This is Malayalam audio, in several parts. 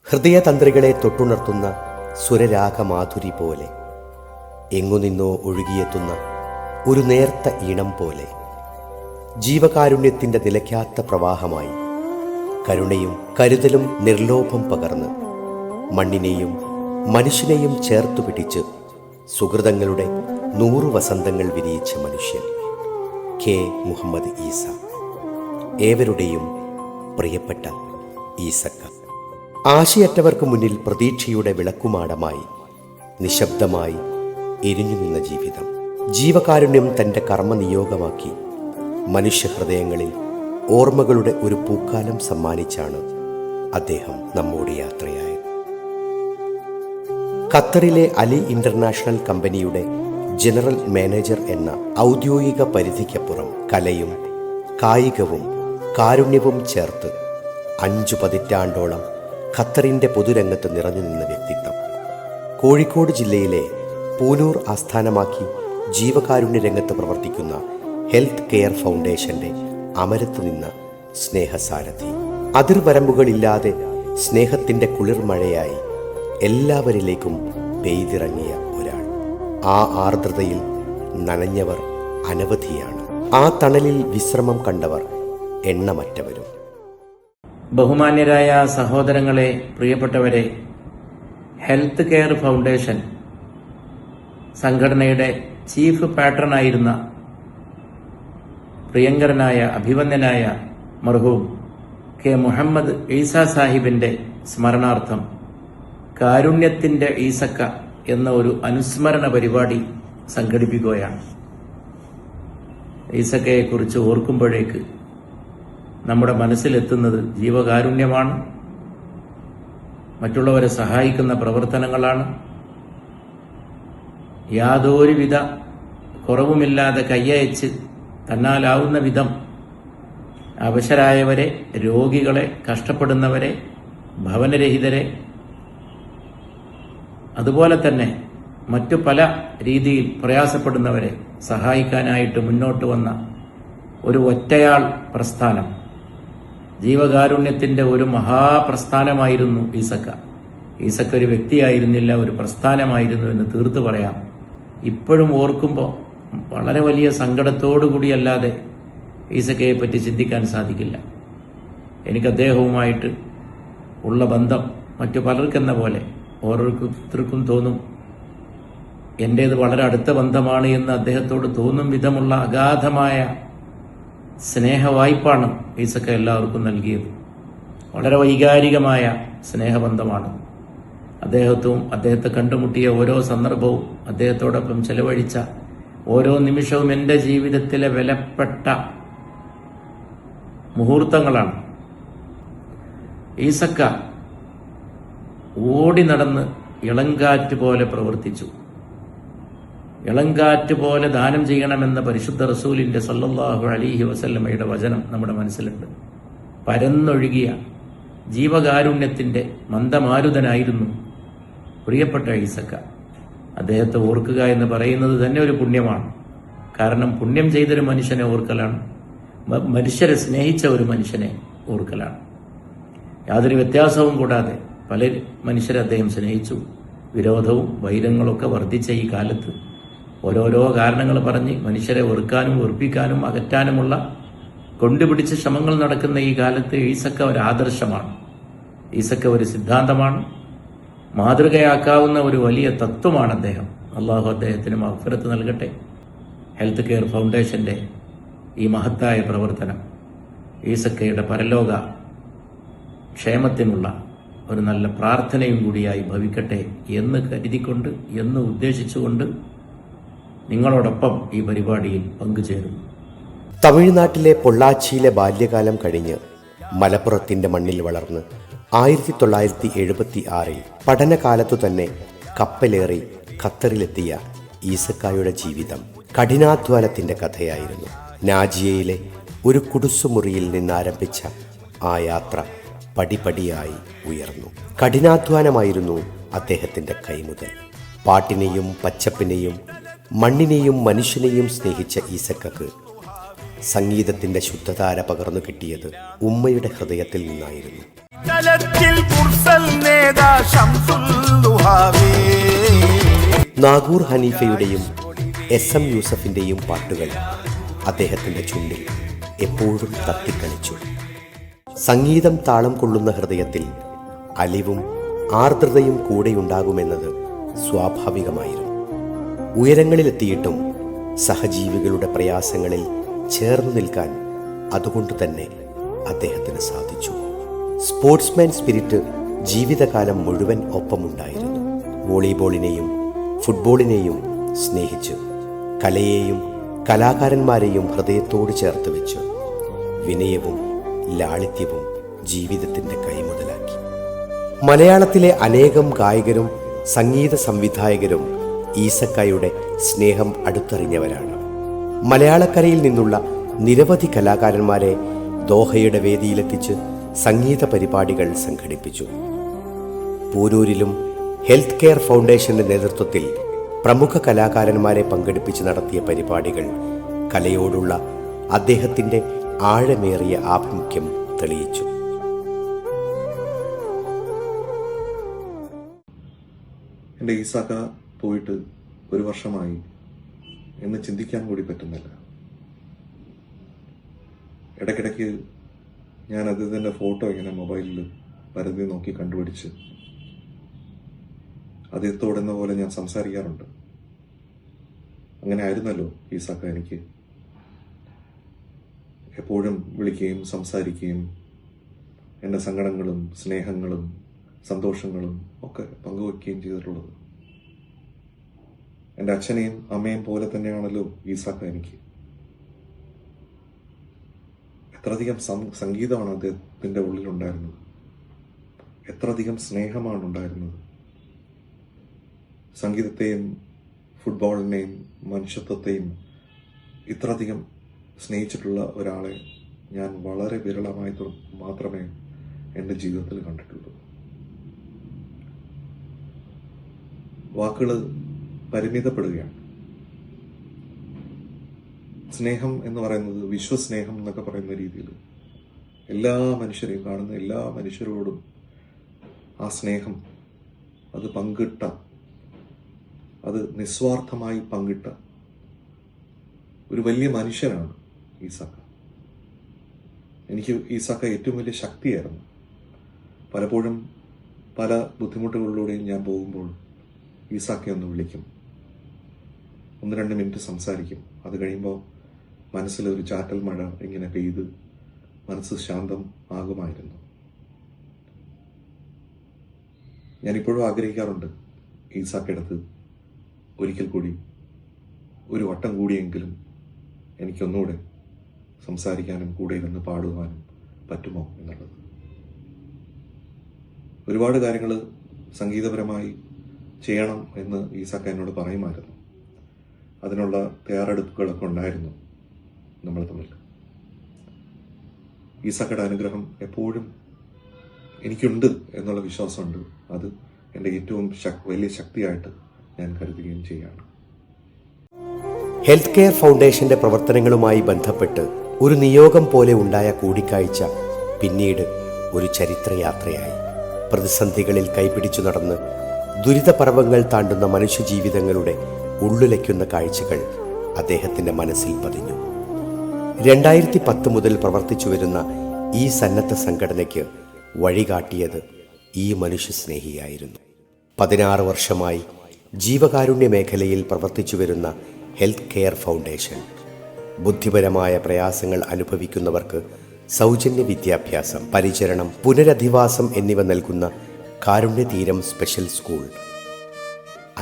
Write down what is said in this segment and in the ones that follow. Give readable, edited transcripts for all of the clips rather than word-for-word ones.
ഹൃദയതന്ത്രികളെ തൊട്ടുണർത്തുന്ന സ്വരരാഗമാധുരി പോലെ, എങ്ങുനിന്നോ ഒഴുകിയെത്തുന്ന ഒരു നേർത്ത ഈണം പോലെ, ജീവകാരുണ്യത്തിൻ്റെ നിലയ്ക്കാത്ത പ്രവാഹമായി കരുണയും കരുതലും നിർലോഭം പകർന്ന് മണ്ണിനെയും മനുഷ്യനെയും ചേർത്തു പിടിച്ച് സുഹൃതങ്ങളുടെ 100 വസന്തങ്ങൾ വിരിയിച്ച മനുഷ്യൻ കെ മുഹമ്മദ് ഈസ, ഏവരുടെയും പ്രിയപ്പെട്ട ഈസക്ക. ആശയറ്റവർക്ക് മുന്നിൽ പ്രതീക്ഷയുടെ വിളക്കുമാടമായി നിശബ്ദമായി എരിഞ്ഞു നിന്ന ജീവിതം, ജീവകാരുണ്യം തൻ്റെ കർമ്മനിയോഗമാക്കി മനുഷ്യഹൃദയങ്ങളിൽ ഓർമ്മകളുടെ ഒരു പൂക്കാലം സമ്മാനിച്ചാണ് അദ്ദേഹം നമ്മോട് യാത്രയായത്. ഖത്തറിലെ അലി ഇന്റർനാഷണൽ കമ്പനിയുടെ ജനറൽ മാനേജർ എന്ന ഔദ്യോഗിക പരിധിക്കപ്പുറം കലയും കായികവും കാരുണ്യവും ചേർത്ത് 5 പതിറ്റാണ്ടോളം ഖത്തറിൻ്റെ പൊതുരംഗത്ത് നിറഞ്ഞു നിന്ന വ്യക്തിത്വം. കോഴിക്കോട് ജില്ലയിലെ പൂനൂർ ആസ്ഥാനമാക്കി ജീവകാരുണ്യ രംഗത്ത് പ്രവർത്തിക്കുന്ന ഹെൽത്ത് കെയർ ഫൗണ്ടേഷന്റെ അമരത്ത് നിന്ന സ്നേഹസാരഥി. അതിർവരമ്പുകളില്ലാതെ സ്നേഹത്തിൻ്റെ കുളിർമഴയായി എല്ലാവരിലേക്കും പെയ്തിറങ്ങിയ ഒരാൾ. ആ ആർദ്രതയിൽ നനഞ്ഞവർ അനവധിയാണ്. ആ തണലിൽ വിശ്രമം കണ്ടവർ എണ്ണമറ്റവരും. ബഹുമാന്യരായ സഹോദരങ്ങളെ, പ്രിയപ്പെട്ടവരെ, ഹെൽത്ത് കെയർ ഫൗണ്ടേഷൻ സംഘടനയുടെ ചീഫ് പാട്രണായിരുന്ന പ്രിയങ്കരനായ അഭിവന്ദനായ മർഹൂം കെ മുഹമ്മദ് ഈസ സാഹിബിന്റെ സ്മരണാർത്ഥം കാരുണ്യത്തിന്റെ ഈസക്ക എന്ന ഒരു അനുസ്മരണ പരിപാടി സംഘടിപ്പിക്കുകയാണ്. ഈസക്കയെക്കുറിച്ച് ഓർക്കുമ്പോഴേക്ക് നമ്മുടെ മനസ്സിലെത്തുന്നത് ജീവകാരുണ്യമാണ്, മറ്റുള്ളവരെ സഹായിക്കുന്ന പ്രവർത്തനങ്ങളാണ്. യാതൊരുവിധ കുറവുമില്ലാതെ കയ്യയച്ച് തന്നാലാവുന്ന വിധം അവശരായവരെ, രോഗികളെ, കഷ്ടപ്പെടുന്നവരെ, ഭവനരഹിതരെ, അതുപോലെ തന്നെ മറ്റു പല രീതിയിൽ പ്രയാസപ്പെടുന്നവരെ സഹായിക്കാനായിട്ട് മുന്നോട്ട് വന്ന ഒരു ഒറ്റയാൾ പ്രസ്ഥാനം, ജീവകാരുണ്യത്തിന്റെ ഒരു മഹാപ്രസ്ഥാനമായിരുന്നു ഈസക്ക. ഈസക്ക ഒരു വ്യക്തിയായിരുന്നില്ല, ഒരു പ്രസ്ഥാനമായിരുന്നു എന്ന് തീർത്തു പറയാം. ഇപ്പോഴും ഓർക്കുമ്പോൾ വളരെ വലിയ സങ്കടത്തോടുകൂടിയല്ലാതെ ഈസക്കയെ പറ്റി ചിന്തിക്കാൻ സാധിക്കില്ല. എനിക്ക് അദ്ദേഹവുമായിട്ട് ഉള്ള ബന്ധം മറ്റു പലർക്കെന്ന പോലെ ഓരോരുത്തർക്കും തോന്നും. എൻ്റേത് വളരെ അടുത്ത ബന്ധമാണ് എന്ന് അദ്ദേഹത്തോട് തോന്നും വിധമുള്ള അഗാധമായ സ്നേഹവായ്പാണ് ഈസക്ക എല്ലാവർക്കും നൽകിയത്. വളരെ വൈകാരികമായ സ്നേഹബന്ധമാണ്. അദ്ദേഹത്തെ കണ്ടുമുട്ടിയ ഓരോ സന്ദർഭവും, അദ്ദേഹത്തോടൊപ്പം ചെലവഴിച്ച ഓരോ നിമിഷവും എൻ്റെ ജീവിതത്തിലെ വിലപ്പെട്ട മുഹൂർത്തങ്ങളാണ്. ഈസക്ക ഓടി നടന്ന് ഇളങ്കാറ്റ് പോലെ പ്രവർത്തിച്ചു. ഇളങ്കാറ്റ് പോലെ ദാനം ചെയ്യണമെന്ന പരിശുദ്ധ റസൂലിന്റെ സല്ലല്ലാഹു അലൈഹി വസല്ലമയുടെ വചനം നമ്മുടെ മനസ്സിലുണ്ട്. പരന്നൊഴുകിയ ജീവകാരുണ്യത്തിന്റെ മന്ദമാരുതനായിരുന്നു പ്രിയപ്പെട്ട ഈസക്ക. അദ്ദേഹത്തെ ഓർക്കുക എന്ന് പറയുന്നത് തന്നെ ഒരു പുണ്യമാണ്. കാരണം പുണ്യം ചെയ്തൊരു മനുഷ്യനെ ഓർക്കലാണ്, മനുഷ്യരെ സ്നേഹിച്ച ഒരു മനുഷ്യനെ ഓർക്കലാണ്. യാതൊരു വ്യത്യാസവും കൂടാതെ പല മനുഷ്യരെ അദ്ദേഹം സ്നേഹിച്ചു. വിരോധവും വൈരങ്ങളൊക്കെ വർദ്ധിച്ച ഈ കാലത്ത് ഓരോരോ കാരണങ്ങൾ പറഞ്ഞ് മനുഷ്യരെ വെറുക്കാനും വെറുപ്പിക്കാനും അകറ്റാനുമുള്ള കൊണ്ടുപിടിച്ച ശ്രമങ്ങൾ നടക്കുന്ന ഈ കാലത്ത് ഈസക്ക ഒരു ആദർശമാണ്. ഈസക്ക ഒരു സിദ്ധാന്തമാണ്. മാതൃകയാക്കാവുന്ന ഒരു വലിയ തത്വമാണ് അദ്ദേഹം. അള്ളാഹു അദ്ദേഹത്തിന് മഗ്ഫിറത്ത് നൽകട്ടെ. ഹെൽത്ത് കെയർ ഫൗണ്ടേഷന്റെ ഈ മഹത്തായ പ്രവർത്തനം ഈസക്കയുടെ പരലോക ക്ഷേമത്തിനുള്ള ഒരു നല്ല പ്രാർത്ഥനയും കൂടിയായി ഭവിക്കട്ടെ എന്ന് കരുതിക്കൊണ്ട്, എന്ന് ഉദ്ദേശിച്ചുകൊണ്ട് നിങ്ങളോടൊപ്പം ഈ പരിപാടിയിൽ പങ്കുചേരുന്നു. തമിഴ്നാട്ടിലെ പൊള്ളാച്ചിയിലെ ബാല്യകാലം കഴിഞ്ഞ് മലപ്പുറത്തിന്റെ മണ്ണിൽ വളർന്ന് 1976 പഠനകാലത്തു തന്നെ കപ്പലേറി ഖത്തറിലെത്തിയ ഈസക്കായുടെ ജീവിതം കഠിനാധ്വാനത്തിന്റെ കഥയായിരുന്നു. നാജിയയിലെ ഒരു കുടുസുമുറിയിൽ നിന്നാരംഭിച്ച ആ യാത്ര പടിപടിയായി ഉയർന്നു. കഠിനാധ്വാനമായിരുന്നു അദ്ദേഹത്തിന്റെ കൈമുതൽ. പാട്ടിനെയും പച്ചപ്പിനെയും മണ്ണിനെയും മനുഷ്യനെയും സ്നേഹിച്ച ഈസക്കക്ക് സംഗീതത്തിന്റെ ശുദ്ധധാര പകർന്നു കിട്ടിയത് ഉമ്മയുടെ ഹൃദയത്തിൽ നിന്നായിരുന്നു. നാഗൂർ ഹനീഫയുടെയും SM യൂസഫിന്റെയും പാട്ടുകൾ അദ്ദേഹത്തിന്റെ ചുണ്ടിൽ എപ്പോഴും തത്തിക്കളിച്ചു. സംഗീതം താളം കൊള്ളുന്ന ഹൃദയത്തിൽ അലിവും ആർദ്രതയും കൂടെയുണ്ടാകുമെന്നത് സ്വാഭാവികമായിരുന്നു. ഉയരങ്ങളിലെത്തിയിട്ടും സഹജീവികളുടെ പ്രയാസങ്ങളിൽ ചേർന്നു നിൽക്കാൻ അതുകൊണ്ട് തന്നെ അദ്ദേഹത്തിന് സാധിച്ചു. സ്പോർട്സ്മാൻ സ്പിരിറ്റ് ജീവിതകാലം മുഴുവൻ ഒപ്പമുണ്ടായിരുന്നു. വോളിബോളിനെയും ഫുട്ബോളിനെയും സ്നേഹിച്ച് കലയെയും കലാകാരന്മാരെയും ഹൃദയത്തോട് ചേർത്ത് വെച്ച് വിനയവും ലാളിത്യവും ജീവിതത്തിന്റെ കൈമുതലാക്കി. മലയാളത്തിലെ അനേകം ഗായകരും സംഗീത സംവിധായകരും ഈസക്കായുടെ സ്നേഹം അടുത്തറിഞ്ഞവരാണ്. മലയാളക്കരയിൽ നിന്നുള്ള നിരവധി കലാകാരന്മാരെ ദോഹയുടെ വേദിയിലെത്തിച്ച് സംഗീത പരിപാടികൾ സംഘടിപ്പിച്ചു. പൂരൂരിലും ഹെൽത്ത് കെയർ ഫൗണ്ടേഷന്റെ നേതൃത്വത്തിൽ പ്രമുഖ കലാകാരന്മാരെ പങ്കെടുപ്പിച്ച് നടത്തിയ പരിപാടികൾ കലയോടുള്ള അദ്ദേഹത്തിന്റെ ആഴമേറിയ ആഭിമുഖ്യം തെളിയിച്ചു. എൻ്റെ ഈസാക്ക പോയിട്ട് ഒരു വർഷമായി എന്ന് ചിന്തിക്കാൻ കൂടി പറ്റുന്നില്ല. ഇടയ്ക്കിടയ്ക്ക് ഞാൻ അദ്ദേഹത്തിൻ്റെ ഫോട്ടോ ഇങ്ങനെ മൊബൈലിൽ പരതി നോക്കി കണ്ടുപിടിച്ച് അദ്ദേഹത്തോടെന്ന പോലെ ഞാൻ സംസാരിക്കാറുണ്ട്. അങ്ങനെ ആയിരുന്നല്ലോ ഈസാക്ക എനിക്ക്. എപ്പോഴും വിളിക്കുകയും സംസാരിക്കുകയും എൻ്റെ സങ്കടങ്ങളും സ്നേഹങ്ങളും സന്തോഷങ്ങളും ഒക്കെ പങ്കുവയ്ക്കുകയും ചെയ്തിട്ടുള്ളത്. എൻ്റെ അച്ഛനെയും അമ്മയും പോലെ തന്നെയാണല്ലോ ഈസാക്ക എനിക്ക്. എത്രയധികം സംഗീതമാണ് അദ്ദേഹത്തിൻ്റെ ഉള്ളിലുണ്ടായിരുന്നത്, എത്രയധികം സ്നേഹമാണ് ഉണ്ടായിരുന്നത്. സംഗീതത്തെയും ഫുട്ബോളിനെയും മനുഷ്യത്വത്തെയും ഇത്രയധികം സ്നേഹിച്ചിട്ടുള്ള ഒരാളെ ഞാൻ വളരെ വിരളമായി മാത്രമേ എൻ്റെ ജീവിതത്തിൽ കണ്ടിട്ടുള്ളൂ. വാക്കുകൾ പരിമിതപ്പെടുകയാണ്. സ്നേഹം എന്ന് പറയുന്നത് വിശ്വസ്നേഹം എന്നൊക്കെ പറയുന്ന രീതിയിൽ എല്ലാ മനുഷ്യരെയും കാണുന്ന എല്ലാ മനുഷ്യരോടും ആ സ്നേഹം അത് പങ്കിട്ട, അത് നിസ്വാർത്ഥമായി പങ്കിട്ട ഒരു വലിയ മനുഷ്യനാണ് ഈസാക്ക. എനിക്ക് ഈസാക്ക ഏറ്റവും വലിയ ശക്തിയായിരുന്നു. പലപ്പോഴും പല ബുദ്ധിമുട്ടുകളിലൂടെയും ഞാൻ പോകുമ്പോൾ ഈസാക്കയെ ഒന്ന് വിളിക്കും, 1-2 മിനിറ്റ് സംസാരിക്കും. അത് കഴിയുമ്പോൾ മനസ്സിലൊരു ചാറ്റൽ മഴ ഇങ്ങനെ പെയ്ത് മനസ്സ് ശാന്തം ആകുമായിരുന്നു. ഞാനിപ്പോഴും ആഗ്രഹിക്കാറുണ്ട് ഈസാക്കടുത്ത് ഒരിക്കൽ കൂടി ഒരു വട്ടം കൂടിയെങ്കിലും എനിക്കൊന്നുകൂടെ സംസാരിക്കാനും കൂടെ ഇരുന്ന് പാടുവാനും പറ്റുമോ എന്നുള്ളത്. ഒരുപാട് കാര്യങ്ങൾ സംഗീതപരമായി ചെയ്യണം എന്ന് ഈസാക്ക എന്നോട് പറയുമായിരുന്നു. അതിനുള്ള തയ്യാറെടുപ്പുകളൊക്കെ ഉണ്ടായിരുന്നു നമ്മൾ തമ്മിൽ. ഈസാക്കയുടെ അനുഗ്രഹം എപ്പോഴും എനിക്കുണ്ട് എന്നുള്ള വിശ്വാസമുണ്ട്. അത് എൻ്റെ ഏറ്റവും വലിയ ശക്തിയായിട്ട് ഞാൻ കരുതുകയും ചെയ്യുകയാണ്. ഹെൽത്ത് കെയർ ഫൗണ്ടേഷന്റെ പ്രവർത്തനങ്ങളുമായി ബന്ധപ്പെട്ട് ഒരു നിയോഗം പോലെ ഉണ്ടായ കൂടിക്കാഴ്ച പിന്നീട് ഒരു ചരിത്രയാത്രയായി. പ്രതിസന്ധികളിൽ കൈപിടിച്ചു നടന്ന് ദുരിതപർവങ്ങൾ താണ്ടുന്ന മനുഷ്യജീവിതങ്ങളുടെ ഉള്ളുലയ്ക്കുന്ന കാഴ്ചകൾ അദ്ദേഹത്തിന്റെ മനസ്സിൽ പതിഞ്ഞു. 2010 മുതൽ പ്രവർത്തിച്ചു വരുന്ന ഈ സന്നദ്ധ സംഘടനയ്ക്ക് വഴികാട്ടിയത് ഈ മനുഷ്യസ്നേഹിയായിരുന്നു. 16 വർഷമായി ജീവകാരുണ്യ മേഖലയിൽ പ്രവർത്തിച്ചു വരുന്ന ഹെൽത്ത് കെയർ ഫൗണ്ടേഷൻ ബുദ്ധിപരമായ പ്രയാസങ്ങൾ അനുഭവിക്കുന്നവർക്ക് സൗജന്യ വിദ്യാഭ്യാസം, പരിചരണം, പുനരധിവാസം എന്നിവ നൽകുന്ന കാരുണ്യതീരം സ്പെഷ്യൽ സ്കൂൾ,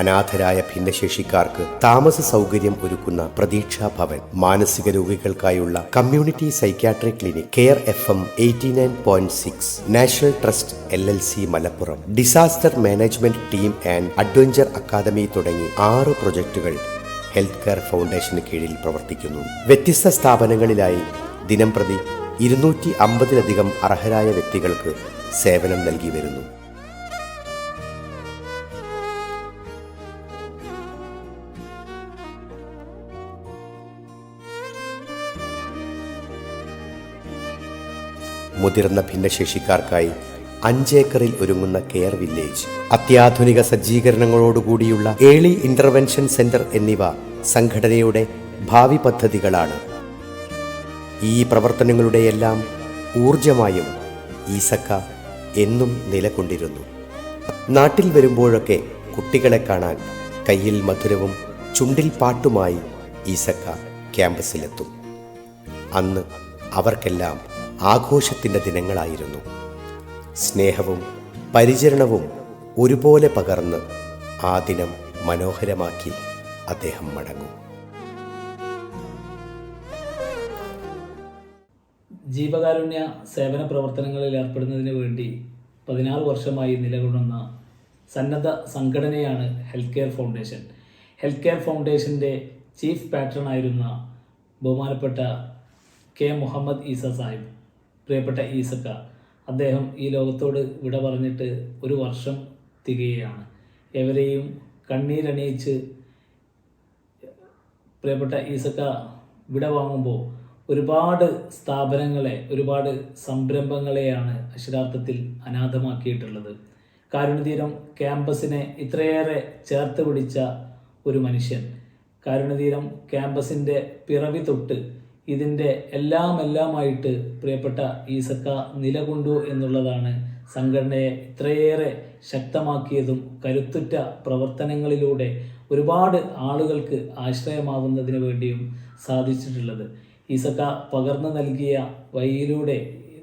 അനാഥരായ ഭിന്നശേഷിക്കാർക്ക് താമസ സൗകര്യം ഒരുക്കുന്ന പ്രതീക്ഷാ ഭവൻ, മാനസിക രോഗികൾക്കായുള്ള community psychiatric clinic, care FM 89.6, national trust LLC Malappuram, disaster management team and adventure academy തുടങ്ങി 6 പ്രൊജക്ടുകൾ ഹെൽത്ത് കെയർ ഫൗണ്ടേഷന് കീഴിൽ പ്രവർത്തിക്കുന്നു. വ്യത്യസ്ത സ്ഥാപനങ്ങളിലായി ദിനംപ്രതി 250-ലധികം അർഹരായ വ്യക്തികൾക്ക് സേവനം നൽകി വരുന്നു. മുതിർന്ന ഭിന്നശേഷിക്കാർക്കായി 5 ഏക്കറിൽ ഒരുങ്ങുന്ന കെയർ വില്ലേജ്, അത്യാധുനിക സജ്ജീകരണങ്ങളോടുകൂടിയുള്ള ഏർലി ഇന്റർവെൻഷൻ സെന്റർ എന്നിവ സംഘടനയുടെ ഭാവി പദ്ധതികളാണ്. ഈ പ്രവർത്തനങ്ങളുടെയെല്ലാം ഊർജമായും ഈസക്ക എന്നും നിലകൊണ്ടിരുന്നു. നാട്ടിൽ വരുമ്പോഴൊക്കെ കുട്ടികളെ കാണാൻ കയ്യിൽ മധുരവും ചുണ്ടിൽ പാട്ടുമായി ഈസക്ക ക്യാമ്പസിലെത്തും. അന്ന് അവർക്കെല്ലാം ആഘോഷത്തിൻ്റെ ദിനങ്ങളായിരുന്നു. സ്നേഹവും പരിചരണവും ഒരുപോലെ പകർന്ന് ആ ദിനം മനോഹരമാക്കി അദ്ദേഹം മടങ്ങും. ജീവകാരുണ്യ സേവന പ്രവർത്തനങ്ങളിൽ ഏർപ്പെടുന്നതിന് വേണ്ടി 16 വർഷമായി നിലകൊള്ളുന്ന സന്നദ്ധ സംഘടനയാണ് health care foundation. Health care ഫൗണ്ടേഷൻ്റെ ചീഫ് പാട്രണായിരുന്ന ബഹുമാനപ്പെട്ട കെ മുഹമ്മദ് ഈസ സാഹിബ്, പ്രിയപ്പെട്ട ഈസക്ക, അദ്ദേഹം ഈ ലോകത്തോട് വിട പറഞ്ഞിട്ട് 1 വർഷം തികയുകയാണ്. എവരെയും കണ്ണീരണിയിച്ച് പ്രിയപ്പെട്ട ഈസക്ക വിട വാങ്ങുമ്പോൾ ഒരുപാട് സ്ഥാപനങ്ങളെ, ഒരുപാട് സംരംഭങ്ങളെയാണ് അക്ഷരാർത്ഥത്തിൽ അനാഥമാക്കിയിട്ടുള്ളത്. കാരുണ്യതീരം ക്യാമ്പസിനെ ഇത്രയേറെ ചേർത്ത് പിടിച്ച ഒരു മനുഷ്യൻ, കാരുണ്യതീരം ക്യാമ്പസിൻ്റെ പിറവി തൊട്ട് ഇതിൻ്റെ എല്ലാമായിട്ട് പ്രിയപ്പെട്ട ഈസക്ക നിലകൊണ്ടു എന്നുള്ളതാണ് സംഘടനയെ ഇത്രയേറെ ശക്തമാക്കിയതും കരുത്തുറ്റ പ്രവർത്തനങ്ങളിലൂടെ ഒരുപാട് ആളുകൾക്ക് ആശ്രയമാവുന്നതിന് വേണ്ടിയും സാധിച്ചിട്ടുള്ളത്. ഈസക്ക പകർന്നു നൽകിയ വഴിയിലൂടെ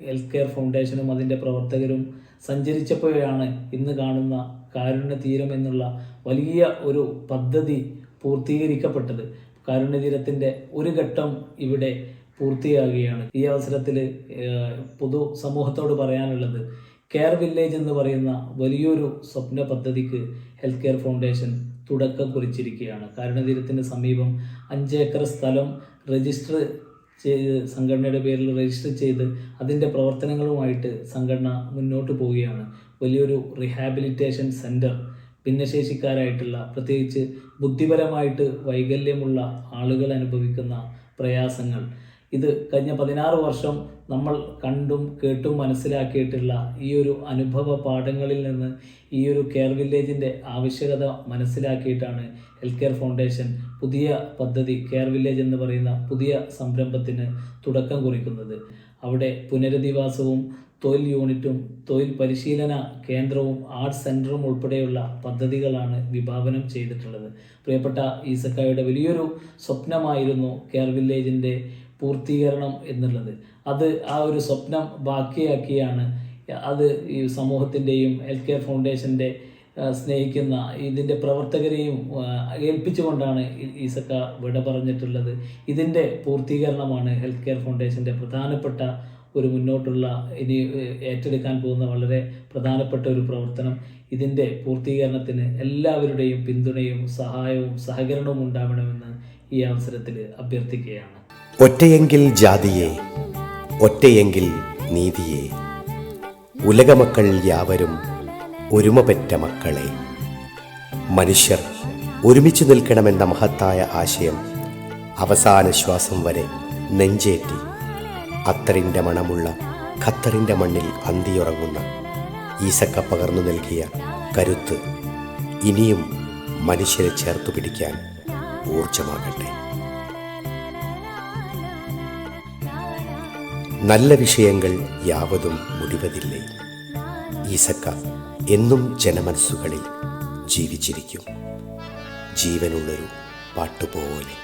ഹെൽത്ത് കെയർ ഫൗണ്ടേഷനും അതിൻ്റെ പ്രവർത്തകരും സഞ്ചരിച്ചപ്പോഴാണ് ഇന്ന് കാണുന്ന കാരുണ്യതീരം എന്നുള്ള വലിയ ഒരു പദ്ധതി പൂർത്തീകരിക്കപ്പെട്ടത്. കാരുണ്യതീരത്തിൻ്റെ ഒരു ഘട്ടം ഇവിടെ പൂർത്തിയാകുകയാണ്. ഈ അവസരത്തിൽ പൊതു സമൂഹത്തോട് പറയാനുള്ളത്, കെയർ വില്ലേജ് എന്ന് പറയുന്ന വലിയൊരു സ്വപ്ന പദ്ധതിക്ക് ഹെൽത്ത് കെയർ ഫൗണ്ടേഷൻ തുടക്കം കുറിച്ചിരിക്കുകയാണ്. കാരുണ്യതീരത്തിന് സമീപം 5 ഏക്കർ സ്ഥലം രജിസ്റ്റർ ചെയ്ത്, സംഘടനയുടെ പേരിൽ രജിസ്റ്റർ ചെയ്ത് അതിൻ്റെ പ്രവർത്തനങ്ങളുമായിട്ട് സംഘടന മുന്നോട്ട് പോവുകയാണ്. വലിയൊരു റീഹാബിലിറ്റേഷൻ സെൻറ്റർ, ഭിന്നശേഷിക്കാരായിട്ടുള്ള, പ്രത്യേകിച്ച് ബുദ്ധിപരമായിട്ട് വൈകല്യമുള്ള ആളുകൾ അനുഭവിക്കുന്ന പ്രയാസങ്ങൾ, ഇത് കഴിഞ്ഞ 16 വർഷം നമ്മൾ കണ്ടും കേട്ടും മനസ്സിലാക്കിയിട്ടുള്ള ഈ ഒരു അനുഭവ പാഠങ്ങളിൽ നിന്ന് ഈ ഒരു കെയർ വില്ലേജിൻ്റെ ആവശ്യകത മനസ്സിലാക്കിയിട്ടാണ് ഹെൽത്ത് കെയർ ഫൗണ്ടേഷൻ പുതിയ പദ്ധതി, കെയർ വില്ലേജ് എന്ന് പറയുന്ന പുതിയ സംരംഭത്തിന് തുടക്കം കുറിക്കുന്നത്. അവിടെ പുനരധിവാസവും തൊഴിൽ യൂണിറ്റും തൊഴിൽ പരിശീലന കേന്ദ്രവും ആർട്സ് സെൻറ്ററും ഉൾപ്പെടെയുള്ള പദ്ധതികളാണ് വിഭാവനം ചെയ്തിട്ടുള്ളത്. പ്രിയപ്പെട്ട ഈസക്കായുടെ വലിയൊരു സ്വപ്നമായിരുന്നു കെയർ വില്ലേജിൻ്റെ പൂർത്തീകരണം എന്നുള്ളത്. അത് ആ ഒരു സ്വപ്നം ബാക്കിയാക്കിയാണ് അത് ഈ സമൂഹത്തിൻ്റെയും ഹെൽത്ത് കെയർ ഫൗണ്ടേഷൻ്റെ സ്നേഹിക്കുന്ന ഇതിൻ്റെ പ്രവർത്തകരെയും ഏൽപ്പിച്ചുകൊണ്ടാണ് ഈസക്ക വിട പറഞ്ഞിട്ടുള്ളത്. ഇതിൻ്റെ പൂർത്തീകരണമാണ് ഹെൽത്ത് കെയർ ഫൗണ്ടേഷൻ്റെ പ്രധാനപ്പെട്ട ഒരു മുന്നോട്ടുള്ള ഇനി ഏറ്റെടുക്കാൻ പോകുന്ന വളരെ പ്രധാനപ്പെട്ട ഒരു പ്രവർത്തനം. ഇതിൻ്റെ പൂർത്തീകരണത്തിന് എല്ലാവരുടെയും പിന്തുണയും സഹായവും സഹകരണവും ഉണ്ടാവണമെന്ന് ഈ അവസരത്തിൽ അഭ്യർത്ഥിക്കുകയാണ്. ഒറ്റയെങ്കിൽ ജാതിയെ, ഒറ്റയെങ്കിൽ നീതിയെ, ഉലകമക്കൾ യാവരും ഒരുമ പെറ്റ മക്കളെ. മനുഷ്യർ ഒരുമിച്ച് നിൽക്കണമെന്ന മഹത്തായ ആശയം അവസാന ശ്വാസം വരെ നെഞ്ചേറ്റി അത്തറിൻ്റെ മണമുള്ള ഖത്തറിൻ്റെ മണ്ണിൽ അന്തിയുറങ്ങുന്ന ഈസക്ക പകർന്നു നൽകിയ കരുത്ത് ഇനിയും മനുഷ്യരെ ചേർത്തു പിടിക്കാൻ ഊർജമാകട്ടെ. നല്ല വിഷയങ്ങൾ യാവതും മുടിവതില്ലേ. ഈസക്ക എന്നും ജനമനസ്സുകളിൽ ജീവിച്ചിരിക്കും, ജീവനുള്ളൊരു പാട്ടുപോലെ.